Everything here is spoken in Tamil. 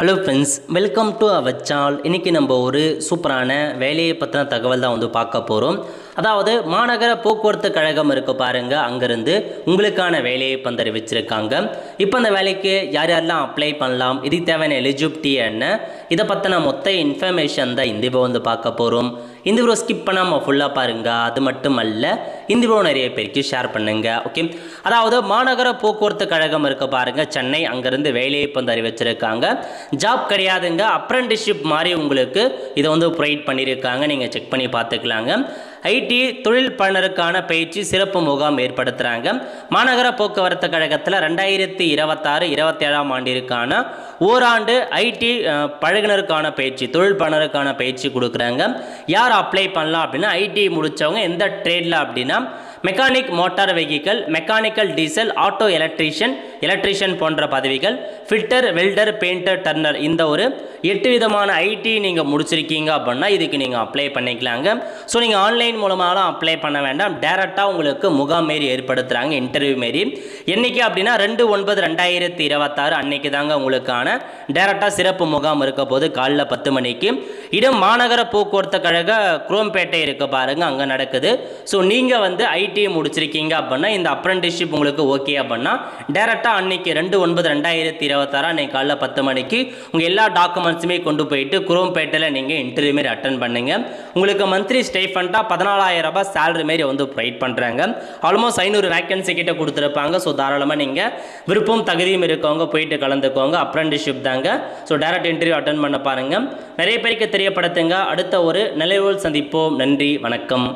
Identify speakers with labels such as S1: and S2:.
S1: Hello friends, welcome to our channel. இன்றைக்கி நம்ம ஒரு சூப்பரான வேலையை பற்றின தகவல் தான் பார்க்க போகிறோம். அதாவது மாநகர போக்குவரத்து கழகம் இருக்க பாருங்கள், அங்கேருந்து உங்களுக்கான வேலையை அறிவிச்சிருக்காங்க. இப்போ அந்த வேலைக்கு யார் யாரெல்லாம் அப்ளை பண்ணலாம், இதுக்கு தேவையான எலிஜிபிலிட்டி என்ன, இதை பற்றின மொத்த இன்ஃபர்மேஷன் தான் இந்த வீடியோ பார்க்க போகிறோம். இந்த வீடியோ ஸ்கிப் பண்ணாமல் ஃபுல்லாக பாருங்கள். அது மட்டும் அல்ல, இந்த வீடியோ நிறைய பேருக்கு ஷேர் பண்ணுங்கள். ஓகே, அதாவது மாநகர போக்குவரத்து கழகம் இருக்க பாருங்கள், சென்னை, அங்கேருந்து வேலையை அறிவிச்சிருக்காங்க. ஜாப் கிடையாதுங்க, அப்ரெண்டிஸ்ஷிப் மாதிரி உங்களுக்கு இதை ப்ரொவைட் பண்ணியிருக்காங்க. நீங்கள் செக் பண்ணி பார்த்துக்கலாங்க. ஐடி தொழில் பணினருக்கான பயிற்சி சிறப்பு முகாம் ஏற்படுத்துகிறாங்க. மாநகர போக்குவரத்து கழகத்தில் 2026-27 ஆண்டிற்கான ஓராண்டு ஐடி பழகினருக்கான பயிற்சி, தொழில் பணினருக்கான பயிற்சி கொடுக்குறாங்க. யார் அப்ளை பண்ணலாம் அப்படின்னா, ஐடி முடித்தவங்க. எந்த ட்ரேடில் அப்படின்னா mechanic motor vehicle, mechanical diesel, auto electrician போன்ற பதவிகள், ஃபில்டர், வெல்டர், பெயிண்டர், டர்னர், இந்த ஒரு 8 விதமான ஐடி நீங்கள் முடிச்சிருக்கீங்க அப்படின்னா இதுக்கு நீங்கள் அப்ளை பண்ணிக்கலாங்க. ஸோ நீங்கள் ஆன்லைன் மூலமாகலாம் அப்ளை பண்ண வேண்டாம், டேரெக்டாக உங்களுக்கு முகாம் மாரி ஏற்படுத்துகிறாங்க, இன்டர்வியூ மாரி. என்றைக்கு அப்படின்னா 2/9/2026 அன்னைக்கு தாங்க உங்களுக்கான டேரெக்டாக சிறப்பு முகாம் இருக்க போது, காலைல 10 மணிக்கு. இடம் மாநகர போக்குவரத்து கழக குரோம்பேட்டை இருக்க பாருங்க, அங்கே நடக்குது. ஸோ நீங்கள் ஐடி முடிச்சிருக்கீங்க அப்படின்னா இந்த அப்ரெண்டிஸ்ஷிப் உங்களுக்கு ஓகே அப்படின்னா டேரெக்டாக அன்னைக்கு 2/9/2026 அன்னைக்கு காலைல 10 மணிக்கு உங்கள் எல்லா டாக்குமெண்ட்ஸுமே கொண்டு போயிட்டு குரோம்பேட்டையில் நீங்கள் இன்டர்வியூ மாரி அட்டன் பண்ணுங்க. உங்களுக்கு மந்த்லி ஸ்டைஃபண்டாக 14,000 ரூபாய் சேலரி மாரி ப்ரொவைட் பண்ணுறாங்க. ஆல்மோஸ்ட் 500 வேக்கன்சி கிட்ட கொடுத்துருப்பாங்க. ஸோ தாராளமாக நீங்கள் விருப்பம் தகுதியும் இருக்கவங்க போயிட்டு கலந்துக்கோங்க. அப்ரெண்டிஸ்ஷிப் தாங்க. ஸோ டேரக்ட் இன்டர்வியூ அட்டன் பண்ண பாருங்கள். நிறைய பேருக்கு தெரியப்படுத்துங்க. அடுத்த ஒரு நிலைவில் சந்திப்போம். நன்றி, வணக்கம்.